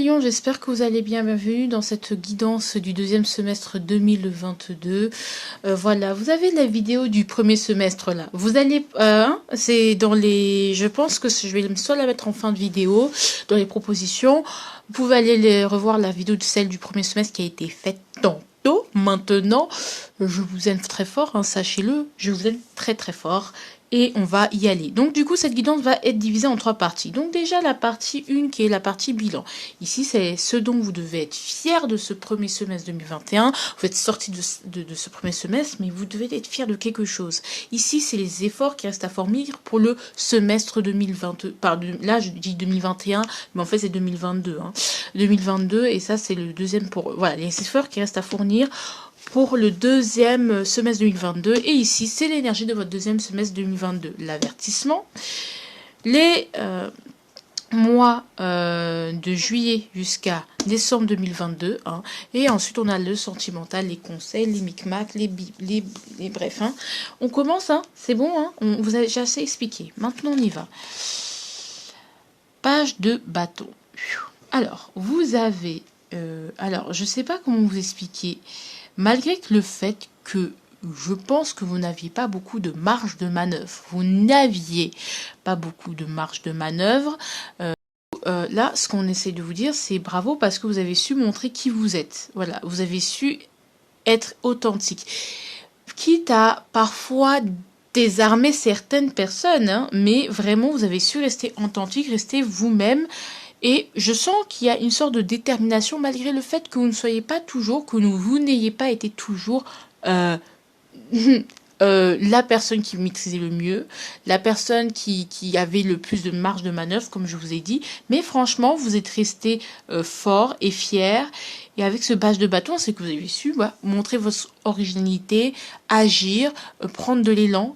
Lion, j'espère que vous allez bien. Bienvenue dans cette guidance du deuxième semestre 2022. Voilà, vous avez la vidéo du premier semestre là. Vous allez, c'est dans les, je pense que je vais soit la mettre en fin de vidéo, dans les propositions. Vous pouvez aller revoir la vidéo de celle du premier semestre qui a été faite tantôt. Maintenant, je vous aime très fort, hein, sachez-le, je vous aime très très fort. Et on va y aller. Donc du coup, cette guidance va être divisée en 3 parties. Donc déjà, la partie 1 qui est la partie bilan. Ici, c'est ce dont vous devez être fier de ce premier semestre 2021. Vous êtes sorti de ce premier semestre, mais vous devez être fier de quelque chose. Ici, c'est les efforts qui restent à fournir pour le semestre 2022. Pardon, là, je dis 2021, mais en fait, c'est 2022. 2022, et ça, c'est le deuxième pour... Voilà, les efforts qui restent à fournir pour le deuxième semestre 2022. Et ici, c'est l'énergie de votre deuxième semestre 2022. L'avertissement. Les mois de juillet jusqu'à décembre 2022. Hein. Et ensuite, on a le sentimental, les conseils, les micmacs, les bref. Hein. On commence, hein. C'est bon. Hein. Vous avez déjà assez expliqué. Maintenant, on y va. Page de bâton. Alors, vous avez... alors, je ne sais pas comment vous expliquer... Malgré le fait que je pense que vous n'aviez pas beaucoup de marge de manœuvre. Vous n'aviez pas beaucoup de marge de manœuvre. Là, ce qu'on essaie de vous dire, c'est bravo parce que vous avez su montrer qui vous êtes. Voilà, vous avez su être authentique. Quitte à parfois désarmer certaines personnes, hein, mais vraiment, vous avez su rester authentique, rester vous-même. Et je sens qu'il y a une sorte de détermination malgré le fait que vous ne soyez pas toujours, que vous n'ayez pas été toujours la personne qui maîtrisait le mieux, la personne qui avait le plus de marge de manœuvre, comme je vous ai dit. Mais franchement, vous êtes resté fort et fier. Et avec ce badge de bâton, c'est que vous avez su montrer votre originalité, agir, prendre de l'élan,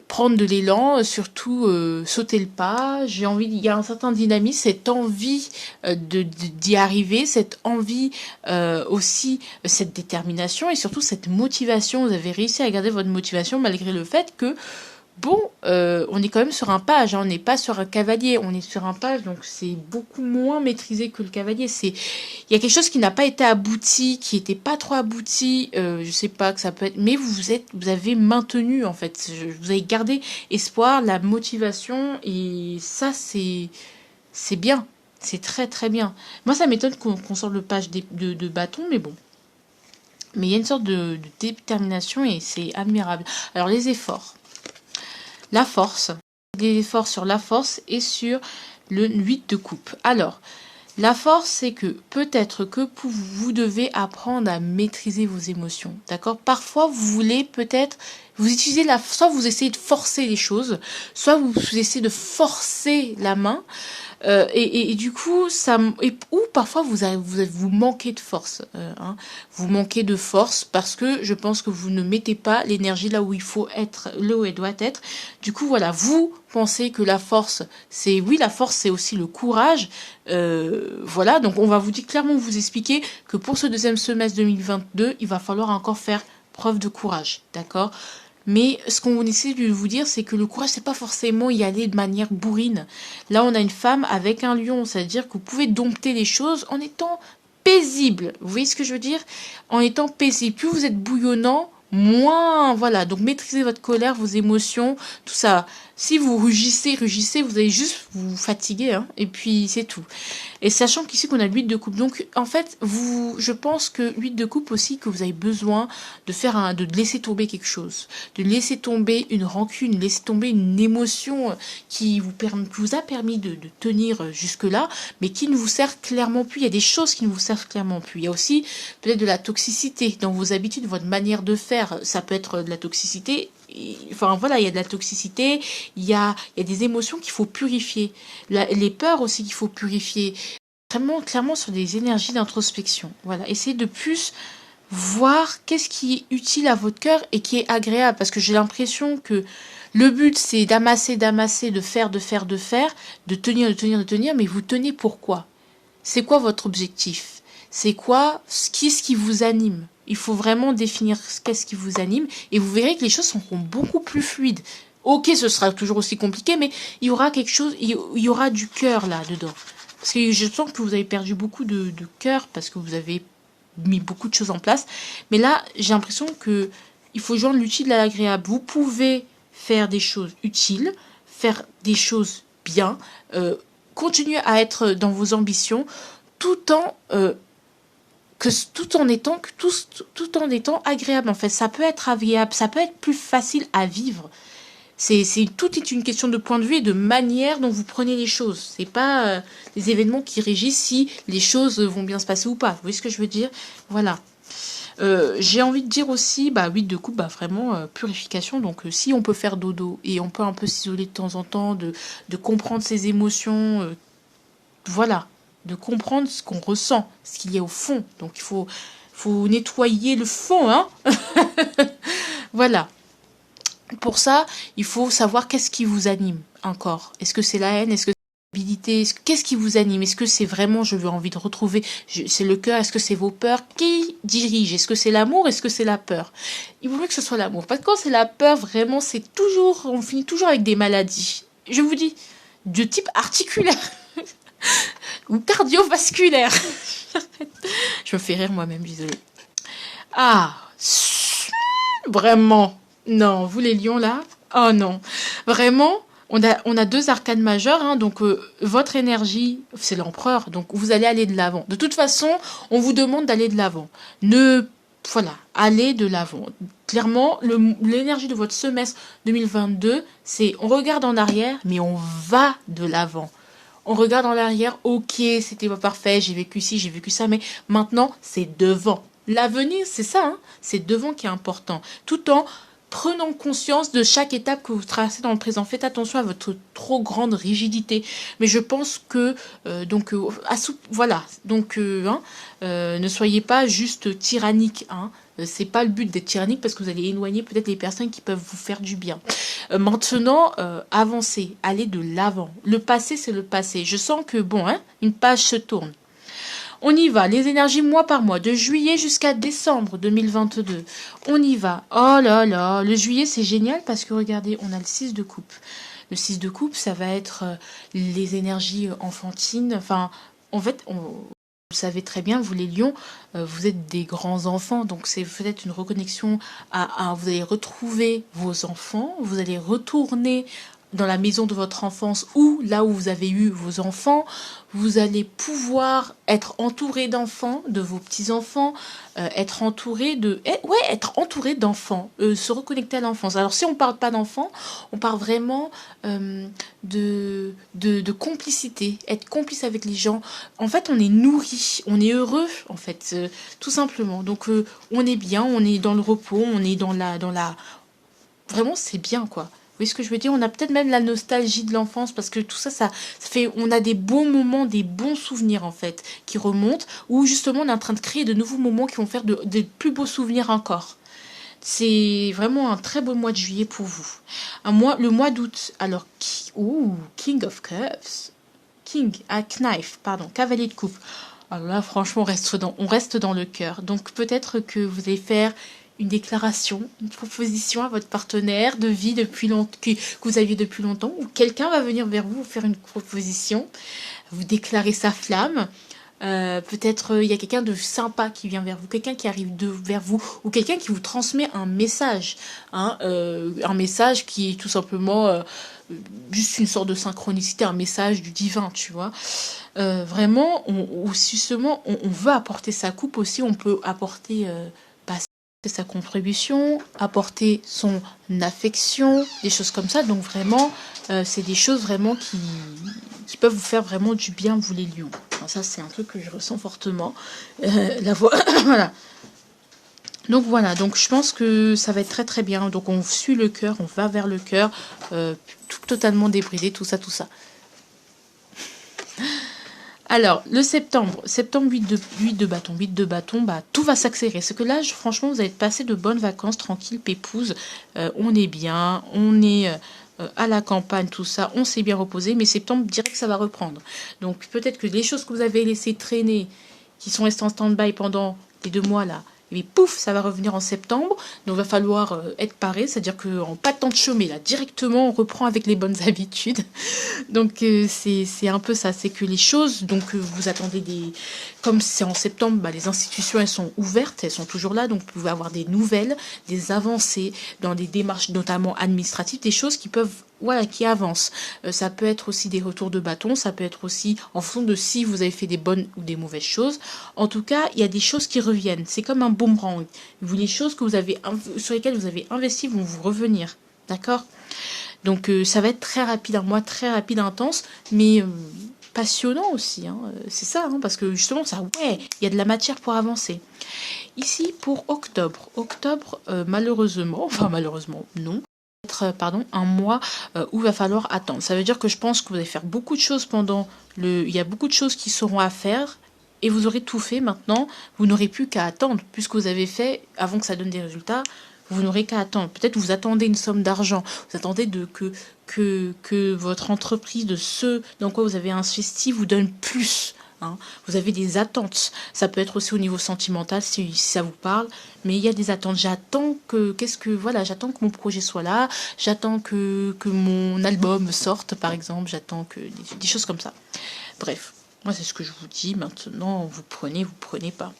prendre de l'élan, surtout sauter le pas. J'ai envie, il y a un certain dynamisme, cette envie d'y arriver, cette envie aussi, cette détermination et surtout cette motivation. Vous avez réussi à garder votre motivation malgré le fait que bon, on est quand même sur un page, hein, on n'est pas sur un cavalier, on est sur un page, donc c'est beaucoup moins maîtrisé que le cavalier. Il y a quelque chose qui n'a pas été abouti, qui n'était pas trop abouti, je sais pas que ça peut être, mais vous avez maintenu en fait, vous avez gardé espoir, la motivation, et ça c'est bien, c'est très très bien. Moi ça m'étonne qu'on sorte le page de bâton, mais bon. Mais il y a une sorte de détermination et c'est admirable. Alors les efforts. La force, des efforts sur la force et sur le 8 de coupe. Alors, la force, c'est que peut-être que vous devez apprendre à maîtriser vos émotions, d'accord? Parfois, vous voulez peut-être, vous utilisez soit vous essayez de forcer les choses, soit vous essayez de forcer la main, et du coup, ou parfois vous manquez de force, hein. Vous manquez de force parce que je pense que vous ne mettez pas l'énergie là où il faut être, là où elle doit être. Du coup, voilà, vous pensez que la force, la force, c'est aussi le courage. Voilà, donc on va vous dire clairement, vous expliquer que pour ce deuxième semestre 2022, il va falloir encore faire preuve de courage, d'accord? Mais ce qu'on essaie de vous dire, c'est que le courage, c'est pas forcément y aller de manière bourrine. Là, on a une femme avec un lion, c'est-à-dire que vous pouvez dompter les choses en étant paisible. Vous voyez ce que je veux dire? En étant paisible. Plus vous êtes bouillonnant, moins, voilà. Donc, maîtrisez votre colère, vos émotions, tout ça. Si vous rugissez, vous allez juste vous fatiguer, hein, et puis c'est tout. Et sachant qu'ici qu'on a l'huile de coupe, donc en fait, je pense que l'huile de coupe aussi, que vous avez besoin de laisser tomber quelque chose, de laisser tomber une rancune, laisser tomber une émotion qui vous a permis de tenir jusque-là, mais qui ne vous sert clairement plus. Il y a des choses qui ne vous servent clairement plus. Il y a aussi peut-être de la toxicité dans vos habitudes, votre manière de faire. Ça peut être de la toxicité. Enfin voilà, il y a de la toxicité, il y a des émotions qu'il faut purifier, les peurs aussi qu'il faut purifier, clairement sur des énergies d'introspection. Voilà, essayez de plus voir qu'est-ce qui est utile à votre cœur et qui est agréable, parce que j'ai l'impression que le but c'est d'amasser, de faire, de tenir, mais vous tenez pourquoi? C'est quoi votre objectif? C'est quoi, qu'est-ce qui vous anime? Il faut vraiment définir qu'est-ce qui vous anime et vous verrez que les choses seront beaucoup plus fluides. Ok, ce sera toujours aussi compliqué, mais il y aura quelque chose, il y aura du cœur là-dedans. Parce que je sens que vous avez perdu beaucoup de cœur parce que vous avez mis beaucoup de choses en place. Mais là, j'ai l'impression que il faut joindre l'utile à l'agréable. Vous pouvez faire des choses utiles, faire des choses bien, continuer à être dans vos ambitions, tout en tout en étant agréable. En fait, ça peut être agréable, ça peut être plus facile à vivre. Tout est une question de point de vue et de manière dont vous prenez les choses. C'est pas des événements qui régissent si les choses vont bien se passer ou pas. Vous voyez ce que je veux dire? Voilà. J'ai envie de dire aussi, 8 de coupe, vraiment purification. Donc si on peut faire dodo et on peut un peu s'isoler de temps en temps, de comprendre ses émotions, voilà, de comprendre ce qu'on ressent, ce qu'il y a au fond. Donc il faut nettoyer le fond, hein. Voilà. Pour ça, il faut savoir qu'est-ce qui vous anime encore. Est-ce que c'est la haine? Est-ce que c'est l'habilité? Qu'est-ce qui vous anime? Est-ce que c'est vraiment, je veux envie de retrouver, c'est le cœur? Est-ce que c'est vos peurs? Qui dirige? Est-ce que c'est l'amour? Est-ce que c'est la peur? Il vaut mieux que ce soit l'amour. Parce que quand c'est la peur, vraiment, on finit toujours avec des maladies. Je vous dis, de type articulaire ou cardiovasculaire. Je me fais rire moi-même, désolée. Ah, vraiment. Non, vous les lions là, oh non. Vraiment, on a deux arcanes majeures, hein, donc votre énergie, c'est l'empereur, donc vous allez aller de l'avant. De toute façon, on vous demande d'aller de l'avant. Voilà, allez de l'avant. Clairement, l'énergie de votre semestre 2022, c'est on regarde en arrière, mais on va de l'avant. On regarde en arrière, ok, c'était pas parfait, j'ai vécu ci, j'ai vécu ça, mais maintenant, c'est devant. L'avenir, c'est ça, hein, c'est devant qui est important. Tout en prenant conscience de chaque étape que vous tracez dans le présent. Faites attention à votre trop grande rigidité. Mais je pense que, voilà, donc, ne soyez pas juste tyrannique, hein. C'est pas le but d'être tyrannique parce que vous allez éloigner peut-être les personnes qui peuvent vous faire du bien. Maintenant, avancez, allez de l'avant. Le passé, c'est le passé. Je sens que, une page se tourne. On y va, les énergies mois par mois, de juillet jusqu'à décembre 2022. On y va. Oh là là, le juillet c'est génial parce que regardez, on a le 6 de coupe. Le 6 de coupe, ça va être les énergies enfantines. Enfin, en fait, vous savez très bien, vous les lions, vous êtes des grands enfants, donc c'est peut-être une reconnexion vous allez retrouver vos enfants, vous allez retourner dans la maison de votre enfance ou là où vous avez eu vos enfants, vous allez pouvoir être entouré d'enfants, de vos petits-enfants, être entouré d'enfants, se reconnecter à l'enfance. Alors si on parle pas d'enfants, on parle vraiment de complicité, être complice avec les gens. En fait, on est nourri, on est heureux, en fait, tout simplement. Donc on est bien, on est dans le repos, on est dans la... Vraiment, c'est bien, quoi. Vous voyez ce que je veux dire? On a peut-être même la nostalgie de l'enfance parce que tout ça, ça fait, on a des bons moments, des bons souvenirs en fait qui remontent où justement on est en train de créer de nouveaux moments qui vont faire de plus beaux souvenirs encore. C'est vraiment un très beau mois de juillet pour vous. Le mois d'août, alors, King of Cups. Knife, pardon, cavalier de coupe. Alors là, franchement, on reste dans le cœur. Donc peut-être que vous allez faire une déclaration, une proposition à votre partenaire de vie que vous aviez depuis longtemps, ou quelqu'un va venir vers vous faire une proposition, vous déclarez sa flamme. Peut-être il y a quelqu'un de sympa qui vient vers vous, quelqu'un qui arrive vers vous, ou quelqu'un qui vous transmet un message, hein, un message qui est tout simplement juste une sorte de synchronicité, un message du divin, tu vois. Vraiment, justement, on veut apporter sa coupe aussi, on peut apporter sa contribution, apporter son affection, des choses comme ça. Donc vraiment, c'est des choses vraiment qui peuvent vous faire vraiment du bien, vous les lions. Enfin, ça, c'est un truc que je ressens fortement. La voix, voilà. Donc voilà, donc je pense que ça va être très très bien. Donc on suit le cœur, on va vers le cœur, totalement débridé, tout ça, tout ça. Alors, le septembre 8 de bâton, tout va s'accélérer. C'est que là, franchement, vous allez passer de bonnes vacances, tranquilles, pépouses. On est bien, on est à la campagne, tout ça. On s'est bien reposé, mais septembre, direct que ça va reprendre. Donc, peut-être que les choses que vous avez laissées traîner, qui sont restées en stand-by pendant les 2 mois, là, et puis pouf, ça va revenir en septembre. Donc il va falloir être paré, c'est-à-dire qu'en pas de temps de chômer, là, directement, on reprend avec les bonnes habitudes. Donc c'est un peu ça, c'est que les choses, donc vous attendez des... Comme c'est en septembre, bah, les institutions, elles sont ouvertes, elles sont toujours là, donc vous pouvez avoir des nouvelles, des avancées dans des démarches, notamment administratives, des choses qui peuvent... Voilà, qui avancent. Ça peut être aussi des retours de bâton, ça peut être aussi en fonction de si vous avez fait des bonnes ou des mauvaises choses. En tout cas, il y a des choses qui reviennent. C'est comme un boomerang. Les choses que vous avez, sur lesquelles vous avez investi vont vous revenir. D'accord? Donc ça va être très rapide, un mois très rapide, intense, mais passionnant aussi. Hein. C'est ça, hein, parce que justement, ça, ouais, il y a de la matière pour avancer. Ici, pour octobre. Octobre, malheureusement, enfin malheureusement, non. Pardon, un mois où il va falloir attendre. Ça veut dire que je pense que vous allez faire beaucoup de choses pendant le... Il y a beaucoup de choses qui seront à faire et vous aurez tout fait maintenant. Vous n'aurez plus qu'à attendre. Puisque vous avez fait, avant que ça donne des résultats, vous n'aurez qu'à attendre. Peut-être vous attendez une somme d'argent. Vous attendez que votre entreprise, de ce dans quoi vous avez investi, vous donne plus. Hein. Vous avez des attentes. Ça peut être aussi au niveau sentimental si ça vous parle. Mais il y a des attentes. J'attends que j'attends que mon projet soit là. J'attends que mon album sorte, par exemple. J'attends que des choses comme ça. Bref, moi c'est ce que je vous dis. Maintenant, vous prenez pas.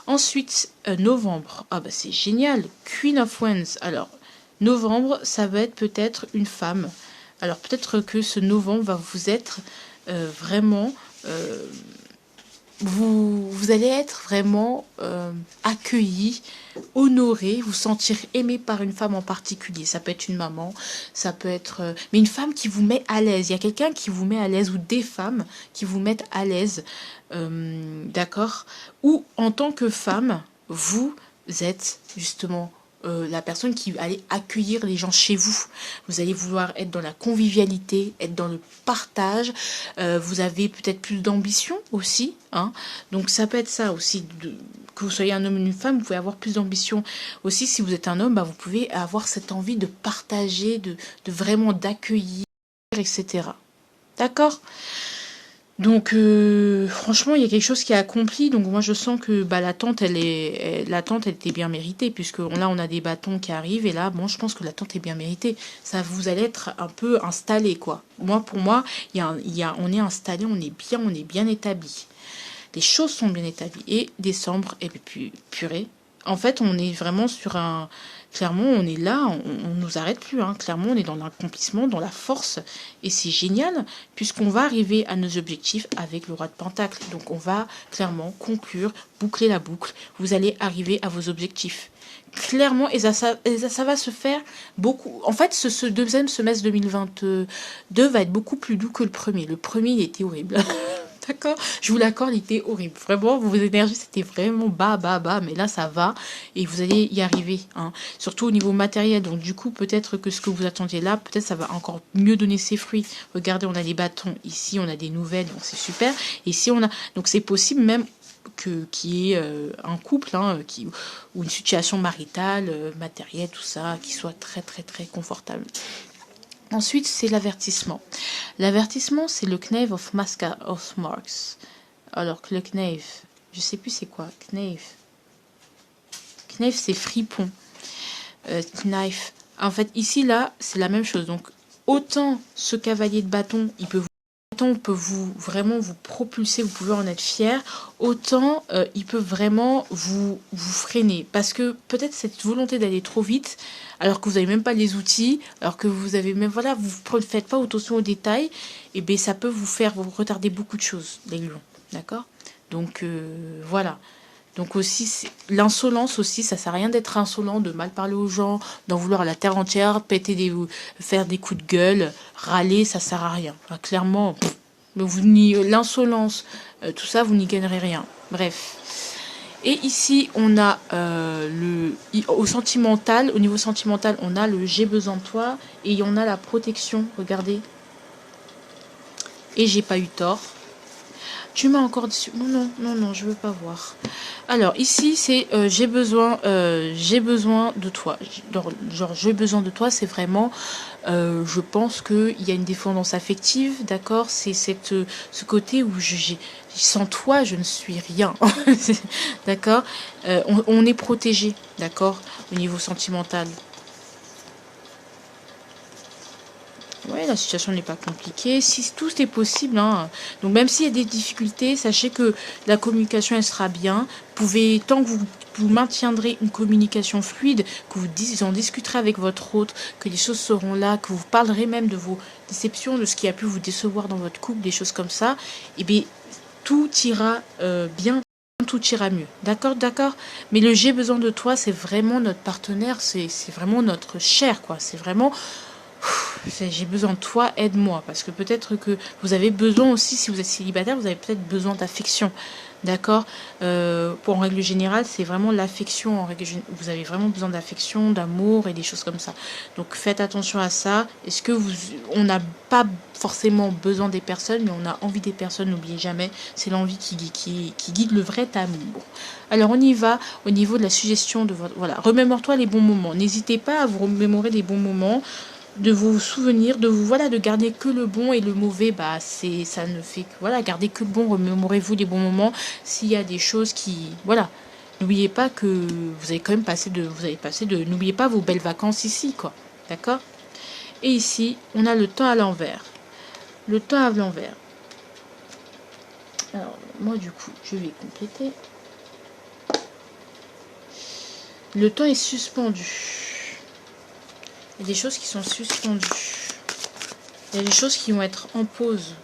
Ensuite, novembre. Ah bah c'est génial. Queen of Wands. Alors, novembre, ça va être peut-être une femme. Alors peut-être que ce novembre va vous être vraiment... vous allez être vraiment accueilli, honoré, vous sentir aimé par une femme en particulier. Ça peut être une maman, ça peut être... mais une femme qui vous met à l'aise. Il y a quelqu'un qui vous met à l'aise ou des femmes qui vous mettent à l'aise. D'accord? Ou en tant que femme, vous êtes justement... la personne qui allait accueillir les gens chez vous. Vous allez vouloir être dans la convivialité, être dans le partage. Vous avez peut-être plus d'ambition aussi. Hein. Donc ça peut être ça aussi. Que vous soyez un homme ou une femme, vous pouvez avoir plus d'ambition. Aussi, si vous êtes un homme, bah, vous pouvez avoir cette envie de partager, de vraiment d'accueillir, etc. D'accord ? Donc franchement, il y a quelque chose qui est accompli. Donc moi, je sens que bah, l'attente, elle était bien méritée, puisque là, on a des bâtons qui arrivent. Et là, bon, je pense que l'attente est bien méritée. Ça, vous allez être un peu installé, quoi. Moi, pour moi, on est installé, on est bien établi. Les choses sont bien établies. Et décembre, et puis purée. En fait, on est vraiment sur un... Clairement, on est là, on nous arrête plus. Hein. Clairement, on est dans l'accomplissement, dans la force. Et c'est génial, puisqu'on va arriver à nos objectifs avec le roi de Pentacle. Donc, on va clairement conclure, boucler la boucle. Vous allez arriver à vos objectifs. Clairement, et ça va se faire beaucoup. En fait, ce deuxième semestre 2022 va être beaucoup plus doux que le premier. Le premier, il était horrible. D'accord, je vous l'accorde, il était horrible. Vraiment, vos énergies, c'était vraiment bas, mais là, ça va et vous allez y arriver. Hein. Surtout au niveau matériel. Donc, du coup, peut-être que ce que vous attendiez là, peut-être ça va encore mieux donner ses fruits. Regardez, on a des bâtons. Ici, on a des nouvelles, donc c'est super. Ici, on a... Donc, c'est possible même qu'il y ait un couple ou une situation maritale, matérielle, tout ça, qui soit très, très, très confortable. Ensuite, c'est l'avertissement. L'avertissement, c'est le Knave of Marks. Alors que le Knave, je sais plus c'est quoi. Knave, c'est fripon. Knife. En fait, ici, là, c'est la même chose. Donc, autant ce cavalier de bâton, il peut vraiment vous propulser, vous pouvez en être fier, autant il peut vraiment vous freiner. Parce que peut-être cette volonté d'aller trop vite, alors que vous n'avez même pas les outils, alors que vous avez même, voilà, vous ne faites pas attention aux détails, et bien ça peut vous retarder beaucoup de choses, les lions. D'accord ? Donc voilà. Donc aussi, l'insolence aussi, ça sert à rien d'être insolent, de mal parler aux gens, d'en vouloir à la terre entière, faire des coups de gueule, râler, ça sert à rien. Enfin, clairement, l'insolence, tout ça, vous n'y gagnerez rien. Bref. Et ici, on a au niveau sentimental, on a le j'ai besoin de toi et on a la protection, regardez. Et j'ai pas eu tort. Tu m'as encore dit... Non, non, non, non, je veux pas voir. Alors, ici, c'est j'ai besoin de toi. Genre, j'ai besoin de toi, c'est vraiment... je pense qu'il y a une dépendance affective, d'accord? C'est ce côté où sans toi, je ne suis rien. D'accord? On est protégé, d'accord? Au niveau sentimental. Ouais, la situation n'est pas compliquée. Si tout est possible, hein. Donc même s'il y a des difficultés, sachez que la communication elle sera bien. Vous pouvez, tant que vous maintiendrez une communication fluide, que vous en discuterez avec votre hôte, que les choses seront là, que vous parlerez même de vos déceptions, de ce qui a pu vous décevoir dans votre couple, des choses comme ça, et bien tout ira bien. Tout ira mieux. D'accord, d'accord. Mais le j'ai besoin de toi, c'est vraiment notre partenaire, c'est vraiment notre cher, quoi. C'est vraiment j'ai besoin de toi, aide-moi. Parce que peut-être que vous avez besoin aussi, si vous êtes célibataire, vous avez peut-être besoin d'affection. D'accord. En règle générale, c'est vraiment l'affection. Vous avez vraiment besoin d'affection, d'amour et des choses comme ça. Donc faites attention à ça. Est-ce que on n'a pas forcément besoin des personnes, mais on a envie des personnes, n'oubliez jamais. C'est l'envie qui guide le vrai amour. Alors on y va au niveau de la suggestion de votre... Voilà, remémore-toi les bons moments. N'hésitez pas à vous remémorer les bons moments, de vous souvenir, de garder que le bon, et le mauvais, ça ne fait que, garder que le bon, remémorez-vous les bons moments. S'il y a des choses n'oubliez pas que vous avez quand même n'oubliez pas vos belles vacances ici, quoi, d'accord. Et ici, on a le temps à l'envers. Le temps à l'envers. Alors, moi, du coup, je vais compléter. Le temps est suspendu. Il y a des choses qui sont suspendues. Il y a des choses qui vont être en pause.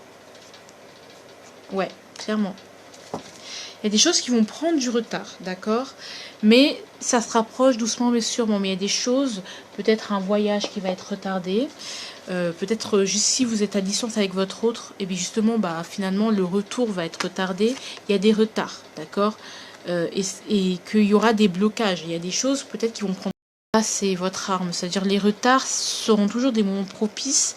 Ouais, clairement. Il y a des choses qui vont prendre du retard, d'accord? Mais ça se rapproche doucement mais sûrement. Mais il y a des choses, peut-être un voyage qui va être retardé. Peut-être juste si vous êtes à distance avec votre autre, et bien justement, finalement, le retour va être retardé. Il y a des retards, d'accord? Et qu'il y aura des blocages. Il y a des choses peut-être qui vont prendre... C'est votre arme, c'est-à-dire les retards seront toujours des moments propices.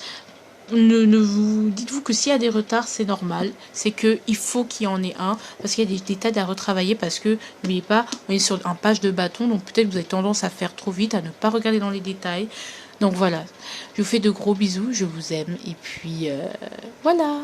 Dites-vous que s'il y a des retards, c'est normal, c'est que il faut qu'il y en ait un, parce qu'il y a des détails à retravailler, parce que n'oubliez pas, on est sur un page de bâton, donc peut-être que vous avez tendance à faire trop vite, à ne pas regarder dans les détails. Donc voilà, je vous fais de gros bisous, je vous aime, et puis voilà.